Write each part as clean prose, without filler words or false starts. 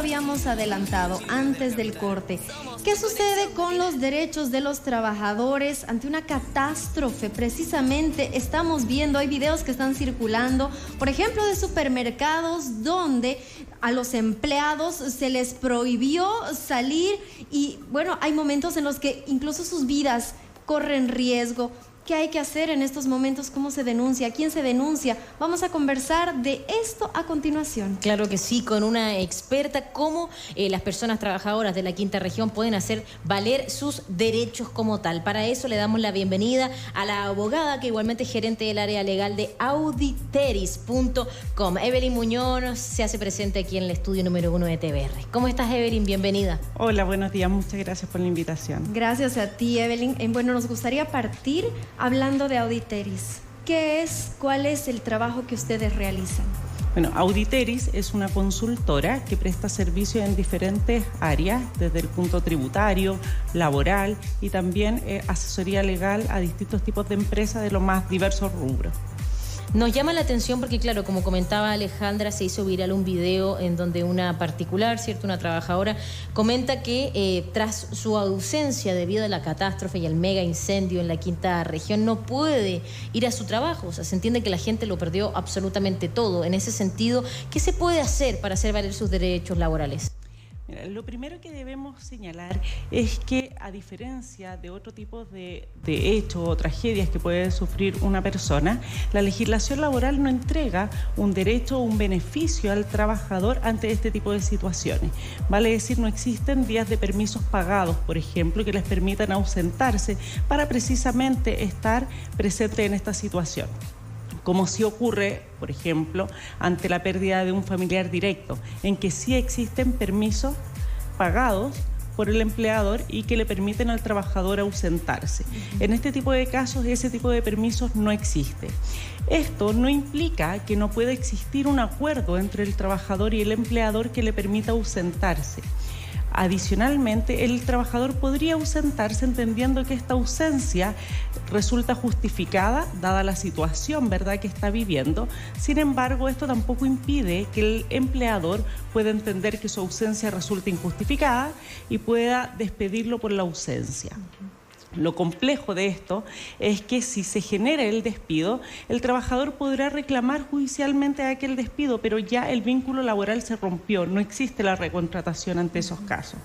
habíamos adelantado antes del corte. ¿Qué sucede con los derechos de los trabajadores ante una catástrofe? Precisamente estamos viendo, hay videos que están circulando, por ejemplo, de supermercados donde a los empleados se les prohibió salir y, bueno, hay momentos en los que incluso sus vidas corren riesgo. ¿Qué hay que hacer en estos momentos? ¿Cómo se denuncia? ¿Quién se denuncia? Vamos a conversar de esto a continuación. Claro que sí, con una experta, cómo las personas trabajadoras de la Quinta Región pueden hacer valer sus derechos como tal. Para eso le damos la bienvenida a la abogada, que igualmente es gerente del área legal de auditeris.com. Evelyn Muñoz se hace presente aquí en el estudio número 1 de TVR. ¿Cómo estás, Evelyn? Bienvenida. Hola, buenos días. Muchas gracias por la invitación. Gracias a ti, Evelyn. Bueno, nos gustaría partir hablando de Auditeris. ¿Qué es? ¿Cuál es el trabajo que ustedes realizan? Bueno, Auditeris es una consultora que presta servicios en diferentes áreas, desde el punto tributario, laboral y también asesoría legal a distintos tipos de empresas de los más diversos rubros. Nos llama la atención porque, claro, como comentaba Alejandra, se hizo viral un video en donde una particular, ¿cierto?, una trabajadora, comenta que tras su ausencia debido a la catástrofe y el mega incendio en la Quinta Región, no puede ir a su trabajo. O sea, se entiende que la gente lo perdió absolutamente todo. En ese sentido, ¿qué se puede hacer para hacer valer sus derechos laborales? Mira, lo primero que debemos señalar es que, a diferencia de otro tipo de hechos o tragedias que puede sufrir una persona, la legislación laboral no entrega un derecho o un beneficio al trabajador ante este tipo de situaciones. Vale decir, no existen días de permisos pagados, por ejemplo, que les permitan ausentarse para precisamente estar presente en esta situación, como sí ocurre, por ejemplo, ante la pérdida de un familiar directo, en que sí existen permisos pagados por el empleador y que le permiten al trabajador ausentarse. En este tipo de casos, ese tipo de permisos no existe. Esto no implica que no pueda existir un acuerdo entre el trabajador y el empleador que le permita ausentarse. Adicionalmente, el trabajador podría ausentarse entendiendo que esta ausencia resulta justificada, dada la situación, ¿verdad?, que está viviendo. Sin embargo, esto tampoco impide que el empleador pueda entender que su ausencia resulta injustificada y pueda despedirlo por la ausencia. Lo complejo de esto es que si se genera el despido, el trabajador podrá reclamar judicialmente aquel despido, pero ya el vínculo laboral se rompió, no existe la recontratación ante esos casos.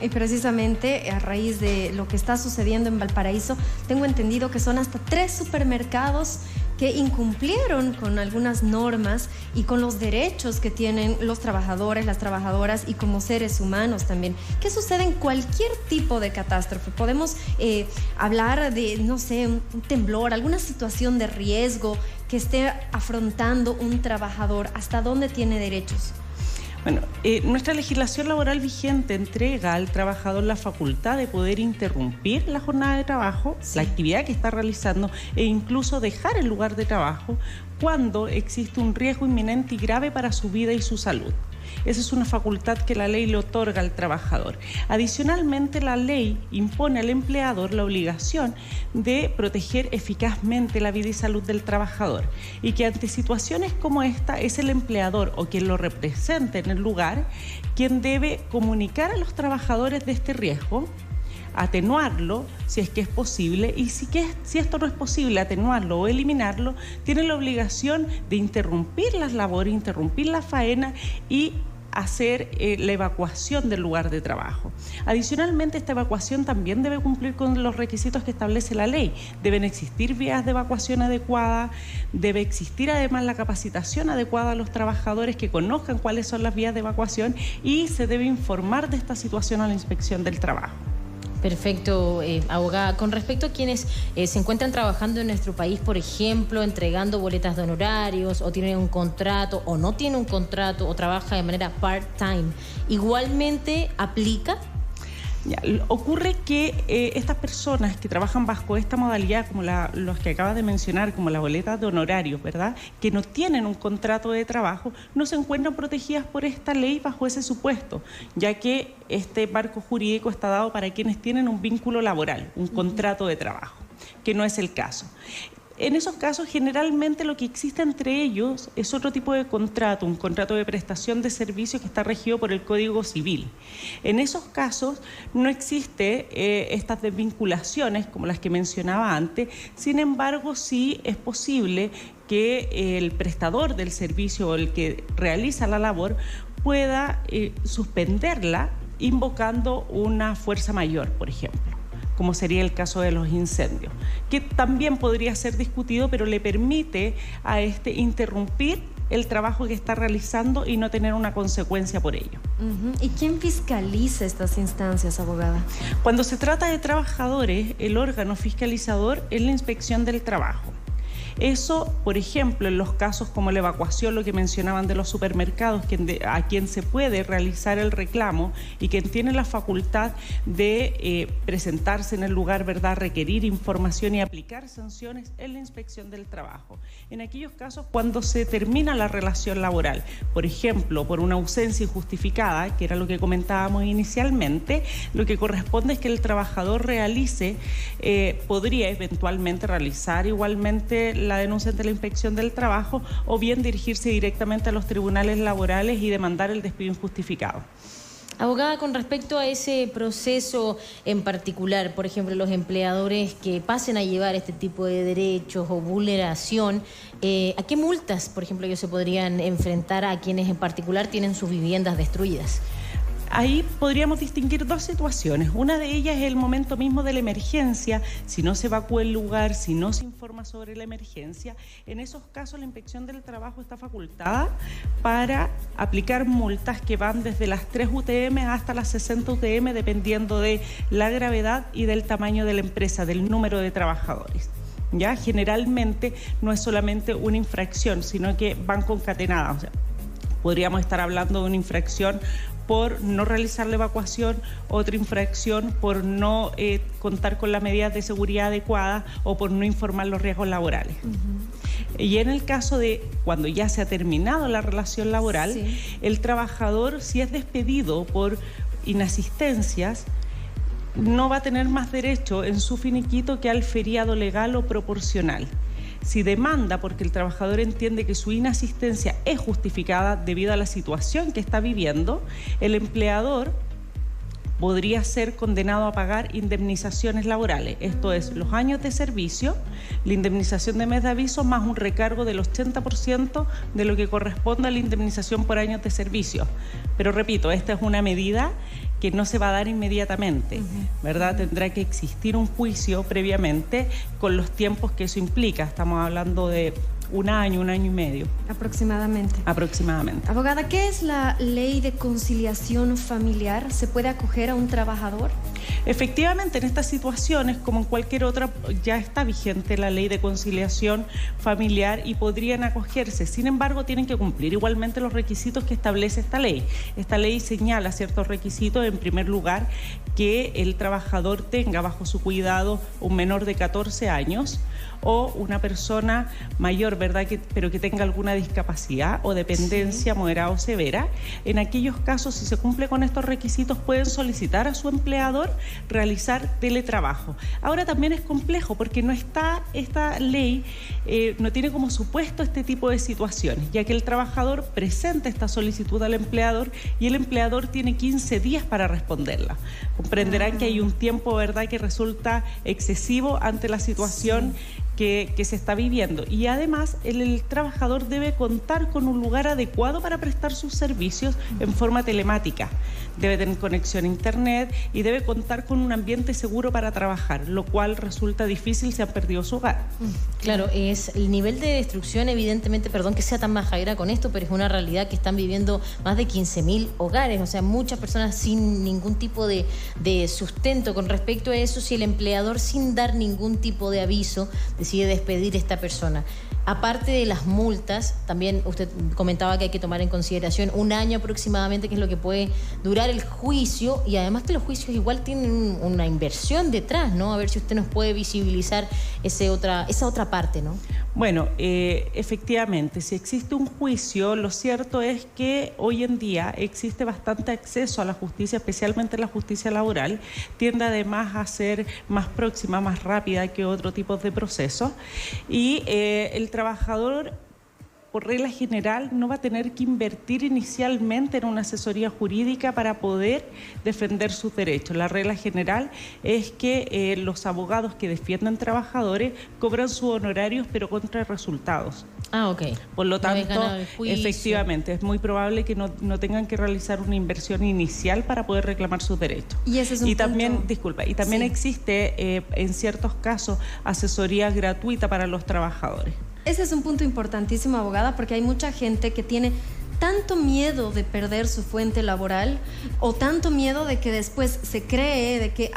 Y precisamente a raíz de lo que está sucediendo en Valparaíso, tengo entendido que son hasta 3 supermercados que incumplieron con algunas normas y con los derechos que tienen los trabajadores, las trabajadoras y como seres humanos también. ¿Qué sucede en cualquier tipo de catástrofe? Podemos hablar de, no sé, un temblor, alguna situación de riesgo que esté afrontando un trabajador. ¿Hasta dónde tiene derechos? Bueno, nuestra legislación laboral vigente entrega al trabajador la facultad de poder interrumpir la jornada de trabajo, la actividad que está realizando e incluso dejar el lugar de trabajo cuando existe un riesgo inminente y grave para su vida y su salud. Esa es una facultad que la ley le otorga al trabajador. Adicionalmente, la ley impone al empleador la obligación de proteger eficazmente la vida y salud del trabajador y que ante situaciones como esta es el empleador o quien lo represente en el lugar quien debe comunicar a los trabajadores de este riesgo, atenuarlo si es que es posible y si esto no es posible, atenuarlo o eliminarlo, tiene la obligación de interrumpir las labores, interrumpir la faena y hacer la evacuación del lugar de trabajo. Adicionalmente, esta evacuación también debe cumplir con los requisitos que establece la ley. Deben existir vías de evacuación adecuadas, debe existir además la capacitación adecuada a los trabajadores que conozcan cuáles son las vías de evacuación y se debe informar de esta situación a la Inspección del Trabajo. Perfecto, abogada. Con respecto a quienes se encuentran trabajando en nuestro país, por ejemplo, entregando boletas de honorarios, o tienen un contrato, o no tiene un contrato, o trabaja de manera part-time, ¿igualmente aplica? Ya, ocurre que estas personas que trabajan bajo esta modalidad, como los que acabas de mencionar, como las boletas de honorarios, ¿verdad?, que no tienen un contrato de trabajo, no se encuentran protegidas por esta ley bajo ese supuesto, ya que este marco jurídico está dado para quienes tienen un vínculo laboral, un contrato de trabajo, que no es el caso. En esos casos, generalmente lo que existe entre ellos es otro tipo de contrato, un contrato de prestación de servicios que está regido por el Código Civil. En esos casos no existe estas desvinculaciones como las que mencionaba antes, sin embargo sí es posible que el prestador del servicio o el que realiza la labor pueda suspenderla invocando una fuerza mayor, por ejemplo, como sería el caso de los incendios, que también podría ser discutido, pero le permite a interrumpir el trabajo que está realizando y no tener una consecuencia por ello. ¿Y quién fiscaliza estas instancias, abogada? Cuando se trata de trabajadores, el órgano fiscalizador es la Inspección del Trabajo. Eso, por ejemplo, en los casos como la evacuación, lo que mencionaban de los supermercados, a quien se puede realizar el reclamo y quien tiene la facultad de presentarse en el lugar, ¿verdad?, requerir información y aplicar sanciones, es la Inspección del Trabajo. En aquellos casos cuando se termina la relación laboral, por ejemplo, por una ausencia injustificada, que era lo que comentábamos inicialmente, lo que corresponde es que el trabajador podría eventualmente realizar igualmente la denuncia ante la Inspección del Trabajo o bien dirigirse directamente a los tribunales laborales y demandar el despido injustificado. Abogada, con respecto a ese proceso en particular, por ejemplo, los empleadores que pasen a llevar este tipo de derechos o vulneración, ¿a qué multas, por ejemplo, ellos se podrían enfrentar a quienes en particular tienen sus viviendas destruidas? Ahí podríamos distinguir dos situaciones. Una de ellas es el momento mismo de la emergencia, si no se evacúa el lugar, si no se informa sobre la emergencia. En esos casos la Inspección del Trabajo está facultada para aplicar multas que van desde las 3 UTM hasta las 60 UTM, dependiendo de la gravedad y del tamaño de la empresa, del número de trabajadores. ¿Ya? Generalmente no es solamente una infracción, sino que van concatenadas. O sea, podríamos estar hablando de una infracción por no realizar la evacuación, otra infracción por no contar con las medidas de seguridad adecuadas o por no informar los riesgos laborales. Y en el caso de cuando ya se ha terminado la relación laboral, sí, el trabajador, si es despedido por inasistencias, no va a tener más derecho en su finiquito que al feriado legal o proporcional. Si demanda porque el trabajador entiende que su inasistencia es justificada debido a la situación que está viviendo, el empleador podría ser condenado a pagar indemnizaciones laborales. Esto es, los años de servicio, la indemnización de mes de aviso, más un recargo del 80% de lo que corresponde a la indemnización por años de servicio. Pero repito, esta es una medida que no se va a dar inmediatamente, ¿verdad? Tendrá que existir un juicio previamente con los tiempos que eso implica. Estamos hablando de un año y medio. Aproximadamente. Aproximadamente. Abogada, ¿qué es la ley de conciliación familiar? ¿Se puede acoger a un trabajador? Efectivamente, en estas situaciones, como en cualquier otra, ya está vigente la ley de conciliación familiar y podrían acogerse. Sin embargo, tienen que cumplir igualmente los requisitos que establece esta ley. Esta ley señala ciertos requisitos. En primer lugar, que el trabajador tenga bajo su cuidado un menor de 14 años o una persona mayor, ¿verdad?, pero que tenga alguna discapacidad o dependencia moderada o severa. En aquellos casos, si se cumple con estos requisitos, pueden solicitar a su empleador realizar teletrabajo. Ahora también es complejo porque no está esta ley, no tiene como supuesto este tipo de situaciones, ya que el trabajador presenta esta solicitud al empleador y el empleador tiene 15 días para responderla. Comprenderán que hay un tiempo, ¿verdad?, que resulta excesivo ante la situación que se está viviendo. Y además, el trabajador debe contar con un lugar adecuado para prestar sus servicios en forma telemática. Debe tener conexión a internet y debe contar con un ambiente seguro para trabajar, lo cual resulta difícil si han perdido su hogar. Claro, es el nivel de destrucción, evidentemente, perdón que sea tan majadera con esto, pero es una realidad que están viviendo más de 15.000 hogares, o sea, muchas personas sin ningún tipo de sustento. Con respecto a eso, si el empleador, sin dar ningún tipo de aviso, decide despedir a esta persona, aparte de las multas, también usted comentaba que hay que tomar en consideración 1 año aproximadamente, que es lo que puede durar el juicio, y además que los juicios igual tienen una inversión detrás, ¿no? A ver si usted nos puede visibilizar esa otra parte, ¿no? Bueno, efectivamente, si existe un juicio, lo cierto es que hoy en día existe bastante acceso a la justicia, especialmente la justicia laboral, tiende además a ser más próxima, más rápida que otro tipo de procesos, y el trabajador, por regla general, no va a tener que invertir inicialmente en una asesoría jurídica para poder defender sus derechos. La regla general es que los abogados que defienden trabajadores cobran sus honorarios, pero contra resultados. Ah, ok. Por lo tanto, efectivamente, es muy probable que no tengan que realizar una inversión inicial para poder reclamar sus derechos. Y ese es un también, sí, existe, en ciertos casos, asesoría gratuita para los trabajadores. Ese es un punto importantísimo, abogada, porque hay mucha gente que tiene tanto miedo de perder su fuente laboral o tanto miedo de que después se cree de que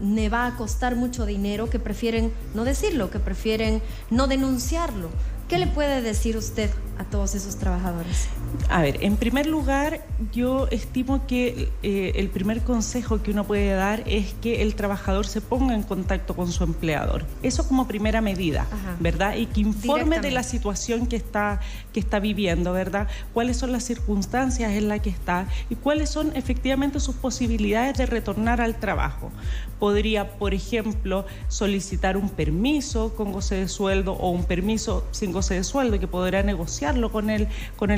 me va a costar mucho dinero, que prefieren no decirlo, que prefieren no denunciarlo. ¿Qué le puede decir usted a todos esos trabajadores? A ver, en primer lugar, yo estimo que el primer consejo que uno puede dar es que el trabajador se ponga en contacto con su empleador. Eso como primera medida, ¿verdad? Y que informe de la situación que está viviendo, ¿verdad? Cuáles son las circunstancias en las que está y cuáles son efectivamente sus posibilidades de retornar al trabajo. Podría, por ejemplo, solicitar un permiso con goce de sueldo o un permiso sin goce de sueldo, que podrá negociarlo con el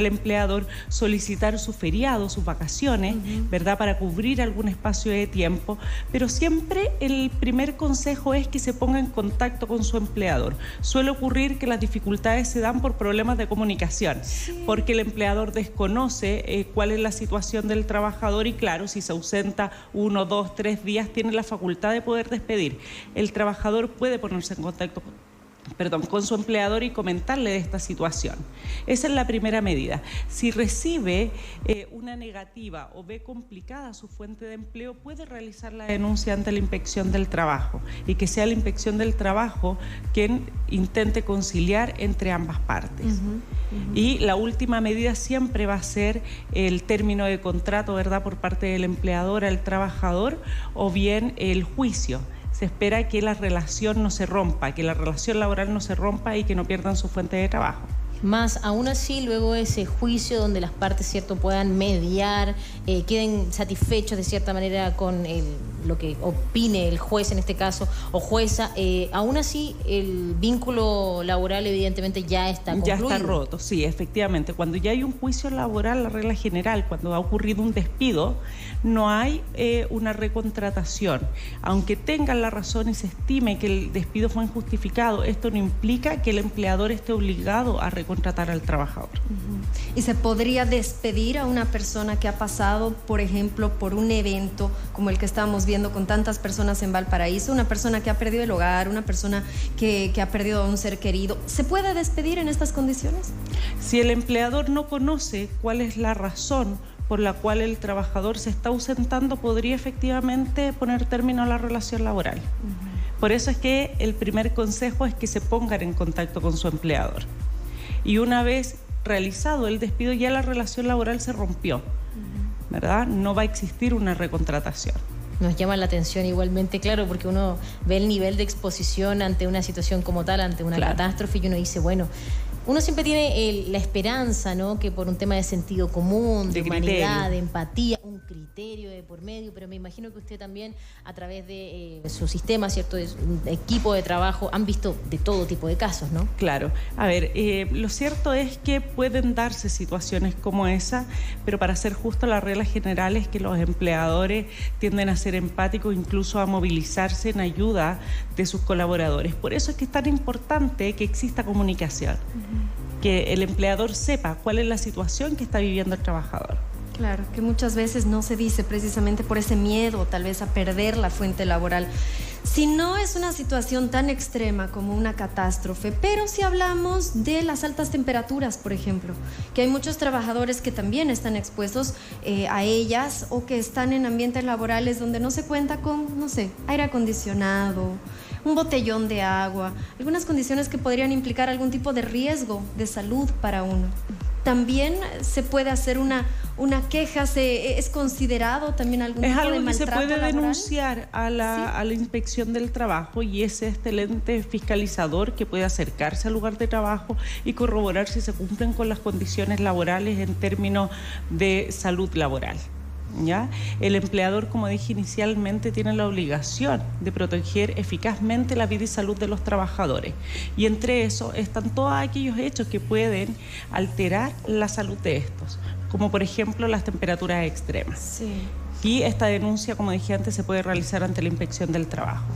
empleador, solicitar su feriado, sus vacaciones, ¿verdad?, para cubrir algún espacio de tiempo, pero siempre el primer consejo es que se ponga en contacto con su empleador. Suele ocurrir que las dificultades se dan por problemas de comunicación, porque el empleador desconoce cuál es la situación del trabajador y claro, si se ausenta 1, 2, 3 días, tiene la facultad de poder despedir. El trabajador puede ponerse en contacto con su empleador y comentarle de esta situación. Esa es la primera medida. Si recibe una negativa o ve complicada su fuente de empleo, puede realizar la denuncia ante la Inspección del Trabajo y que sea la Inspección del Trabajo quien intente conciliar entre ambas partes. Y la última medida siempre va a ser el término de contrato, ¿verdad?, por parte del empleador al trabajador, o bien el juicio. Se espera que la relación no se rompa, que la relación laboral no se rompa y que no pierdan su fuente de trabajo. Más aún así, luego de ese juicio donde las partes, ¿cierto?, puedan mediar, queden satisfechos de cierta manera con lo que opine el juez en este caso, o jueza, aún así el vínculo laboral evidentemente ya está concluido. Ya está roto, sí, efectivamente. Cuando ya hay un juicio laboral, la regla general, cuando ha ocurrido un despido, no hay una recontratación. Aunque tengan la razón y se estime que el despido fue injustificado, esto no implica que el empleador esté obligado a recontratar al trabajador. ¿Y se podría despedir a una persona que ha pasado, por ejemplo, por un evento como el que estamos viendo con tantas personas en Valparaíso, una persona que ha perdido el hogar, una persona que ha perdido a un ser querido? ¿Se puede despedir en estas condiciones? Si el empleador no conoce cuál es la razón por la cual el trabajador se está ausentando, podría efectivamente poner término a la relación laboral. Por eso es que el primer consejo es que se pongan en contacto con su empleador. Y una vez realizado el despido, ya la relación laboral se rompió, ¿verdad? No va a existir una recontratación. Nos llama la atención igualmente, claro, porque uno ve el nivel de exposición ante una situación como tal, ante una catástrofe, y uno dice, bueno, uno siempre tiene la esperanza, ¿no?, que por un tema de sentido común, de humanidad, de empatía, un criterio de por medio, pero me imagino que usted también, a través de su sistema, ¿cierto?, de su equipo de trabajo, han visto de todo tipo de casos, ¿no? Claro. A ver, lo cierto es que pueden darse situaciones como esa, pero para ser justo, la regla general es que los empleadores tienden a ser empáticos, incluso a movilizarse en ayuda de sus colaboradores. Por eso es que es tan importante que exista comunicación, que el empleador sepa cuál es la situación que está viviendo el trabajador. Claro, que muchas veces no se dice precisamente por ese miedo tal vez a perder la fuente laboral. Si no es una situación tan extrema como una catástrofe, pero si hablamos de las altas temperaturas, por ejemplo, que hay muchos trabajadores que también están expuestos a ellas, o que están en ambientes laborales donde no se cuenta con, no sé, aire acondicionado, un botellón de agua, algunas condiciones que podrían implicar algún tipo de riesgo de salud para uno. También se puede hacer una queja, es considerado también algún tipo de maltrato laboral. Es algo que se puede denunciar a la Inspección del Trabajo, y es este ente fiscalizador que puede acercarse al lugar de trabajo y corroborar si se cumplen con las condiciones laborales en términos de salud laboral. ¿Ya? El empleador, como dije inicialmente, tiene la obligación de proteger eficazmente la vida y salud de los trabajadores, y entre eso están todos aquellos hechos que pueden alterar la salud de estos, como por ejemplo las temperaturas extremas. Sí. Y esta denuncia, como dije antes, se puede realizar ante la Inspección del Trabajo.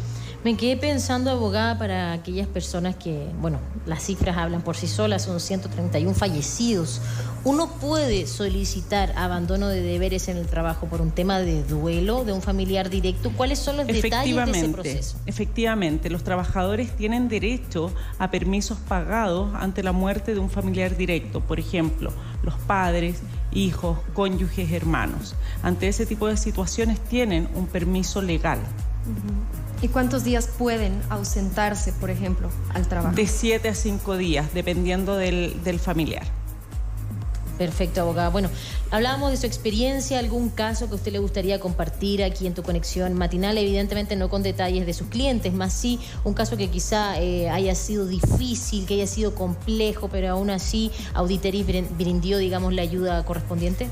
Me quedé pensando, abogada, para aquellas personas que, bueno, las cifras hablan por sí solas, son 131 fallecidos. ¿Uno puede solicitar abandono de deberes en el trabajo por un tema de duelo de un familiar directo? ¿Cuáles son los detalles de ese proceso? Efectivamente, los trabajadores tienen derecho a permisos pagados ante la muerte de un familiar directo. Por ejemplo, los padres, hijos, cónyuges, hermanos. Ante ese tipo de situaciones tienen un permiso legal. ¿Y cuántos días pueden ausentarse, por ejemplo, al trabajo? De 7 a 5 días, dependiendo del familiar. Perfecto, abogada. Bueno, hablábamos de su experiencia, algún caso que a usted le gustaría compartir aquí en Tu Conexión Matinal, evidentemente no con detalles de sus clientes, más sí un caso que quizá haya sido difícil, que haya sido complejo, pero aún así Auditeris brindó, digamos, la ayuda correspondiente.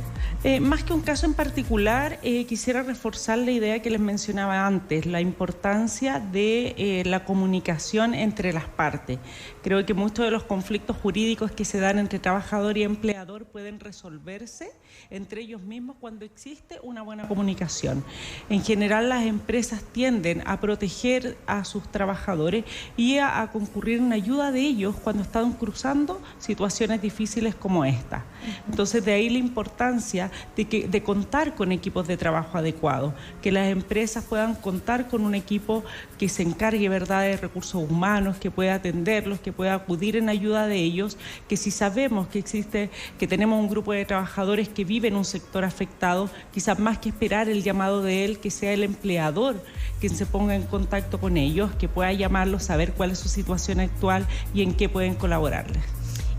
Más que un caso en particular, quisiera reforzar la idea que les mencionaba antes, la importancia de la comunicación entre las partes. Creo que muchos de los conflictos jurídicos que se dan entre trabajador y empleador pueden resolverse entre ellos mismos cuando existe una buena comunicación. En general, las empresas tienden a proteger a sus trabajadores y a concurrir en ayuda de ellos cuando están cruzando situaciones difíciles como esta. Entonces, de ahí la importancia de contar con equipos de trabajo adecuados, que las empresas puedan contar con un equipo que se encargue, ¿verdad?, de recursos humanos, que pueda atenderlos, que pueda acudir en ayuda de ellos, que si sabemos que tenemos un grupo de trabajadores que vive en un sector afectado, quizás más que esperar el llamado de él, que sea el empleador quien se ponga en contacto con ellos, que pueda llamarlos, saber cuál es su situación actual y en qué pueden colaborarles.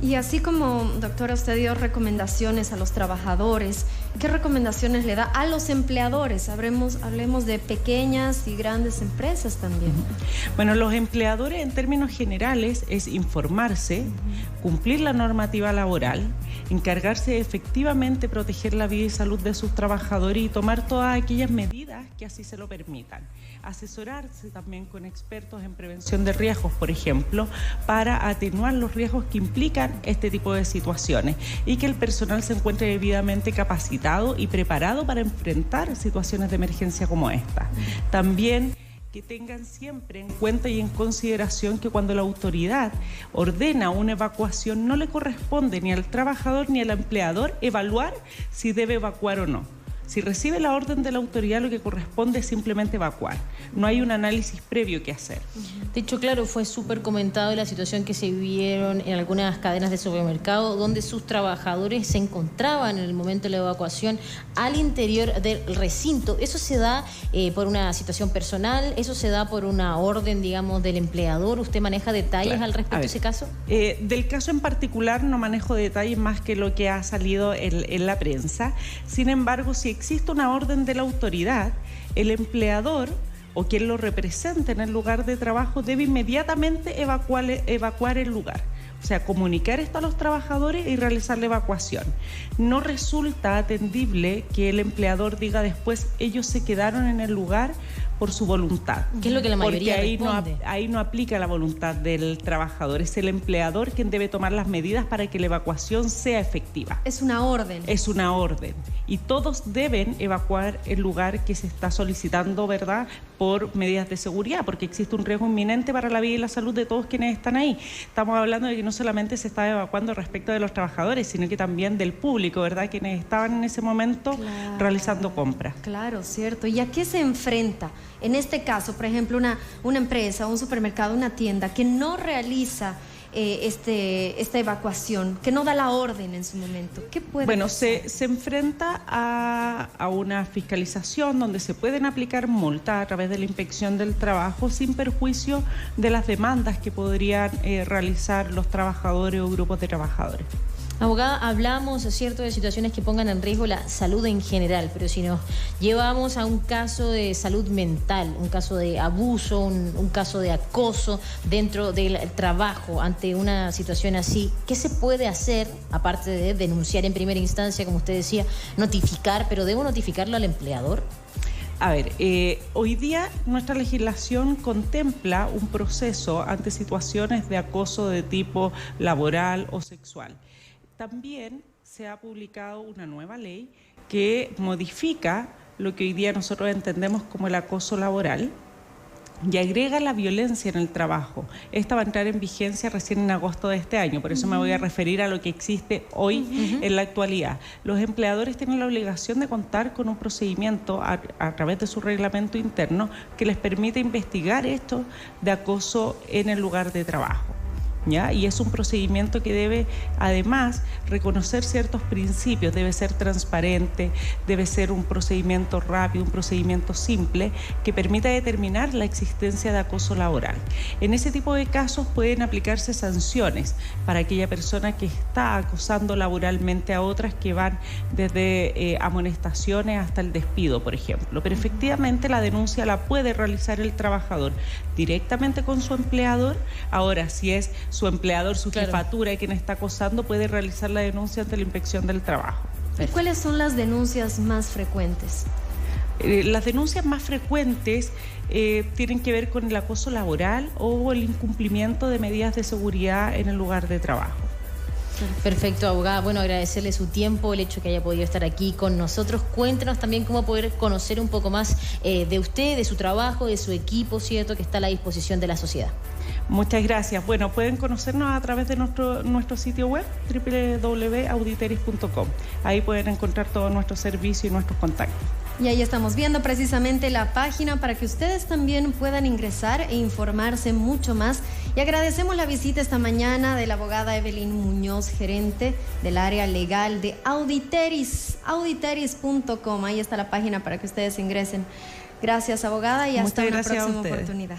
Y así como, doctora, usted dio recomendaciones a los trabajadores, ¿qué recomendaciones le da a los empleadores? Hablemos de pequeñas y grandes empresas también. Bueno, los empleadores en términos generales es informarse, cumplir la normativa laboral, encargarse de efectivamente proteger la vida y salud de sus trabajadores y tomar todas aquellas medidas que así se lo permitan. Asesorarse también con expertos en prevención de riesgos, por ejemplo, para atenuar los riesgos que implican este tipo de situaciones y que el personal se encuentre debidamente capacitado y preparado para enfrentar situaciones de emergencia como esta. También que tengan siempre en cuenta y en consideración que cuando la autoridad ordena una evacuación no le corresponde ni al trabajador ni al empleador evaluar si debe evacuar o no. Si recibe la orden de la autoridad, lo que corresponde es simplemente evacuar. No hay un análisis previo que hacer. De hecho, claro, fue súper comentado la situación que se vivieron en algunas cadenas de supermercado, donde sus trabajadores se encontraban en el momento de la evacuación al interior del recinto. ¿Eso se da por una situación personal? ¿Eso se da por una orden, digamos, del empleador? ¿Usted maneja detalles al respecto de ese caso? Del caso en particular no manejo detalles más que lo que ha salido en la prensa. Sin embargo, si existe una orden de la autoridad, el empleador o quien lo represente en el lugar de trabajo debe inmediatamente evacuar el lugar. O sea, comunicar esto a los trabajadores y realizar la evacuación. No resulta atendible que el empleador diga después, ellos se quedaron en el lugar por su voluntad. ¿Qué es lo que la mayoría responde? Ahí no aplica la voluntad del trabajador. Es el empleador quien debe tomar las medidas para que la evacuación sea efectiva. Es una orden. Es una orden. Y todos deben evacuar el lugar que se está solicitando, ¿verdad?, por medidas de seguridad, porque existe un riesgo inminente para la vida y la salud de todos quienes están ahí. Estamos hablando de que no solamente se está evacuando respecto de los trabajadores, sino que también del público, ¿verdad?, quienes estaban en ese momento realizando compras. Claro, cierto. ¿Y a qué se enfrenta? En este caso, por ejemplo, una empresa, un supermercado, una tienda que no realiza esta evacuación, que no da la orden en su momento? ¿Qué puede Bueno, pasar? se enfrenta a una fiscalización donde se pueden aplicar multas a través de la inspección del trabajo sin perjuicio de las demandas que podrían realizar los trabajadores o grupos de trabajadores. Abogada, hablamos, es cierto, de situaciones que pongan en riesgo la salud en general, pero si nos llevamos a un caso de salud mental, un caso de abuso, un caso de acoso dentro del trabajo, ante una situación así, ¿qué se puede hacer, aparte de denunciar en primera instancia, como usted decía, notificar, pero debo notificarlo al empleador? A ver, hoy día nuestra legislación contempla un proceso ante situaciones de acoso de tipo laboral o sexual. También se ha publicado una nueva ley que modifica lo que hoy día nosotros entendemos como el acoso laboral y agrega la violencia en el trabajo. Esta va a entrar en vigencia recién en agosto de este año, por eso me voy a referir a lo que existe hoy en la actualidad. Los empleadores tienen la obligación de contar con un procedimiento a través de su reglamento interno que les permite investigar esto de acoso en el lugar de trabajo. ¿Ya? Y es un procedimiento que debe, además, reconocer ciertos principios, debe ser transparente, debe ser un procedimiento rápido, un procedimiento simple, que permita determinar la existencia de acoso laboral. En ese tipo de casos pueden aplicarse sanciones para aquella persona que está acosando laboralmente a otras, que van desde amonestaciones hasta el despido, por ejemplo. Pero efectivamente la denuncia la puede realizar el trabajador directamente con su empleador. Ahora, si es su empleador, su jefatura, quien está acosando, puede realizar la denuncia ante la inspección del trabajo. ¿Y cuáles son las denuncias más frecuentes? Las denuncias más frecuentes tienen que ver con el acoso laboral o el incumplimiento de medidas de seguridad en el lugar de trabajo. Perfecto, abogada. Bueno, agradecerle su tiempo, el hecho que haya podido estar aquí con nosotros. Cuéntenos también cómo poder conocer un poco más de usted, de su trabajo, de su equipo, ¿cierto?, que está a la disposición de la sociedad. Muchas gracias. Bueno, pueden conocernos a través de nuestro sitio web, www.auditeris.com. Ahí pueden encontrar todos nuestros servicios y nuestros contactos. Y ahí estamos viendo precisamente la página para que ustedes también puedan ingresar e informarse mucho más. Y agradecemos la visita esta mañana de la abogada Evelyn Muñoz, gerente del área legal de Auditeris, auditeris.com. Ahí está la página para que ustedes ingresen. Gracias, abogada, y hasta una próxima oportunidad.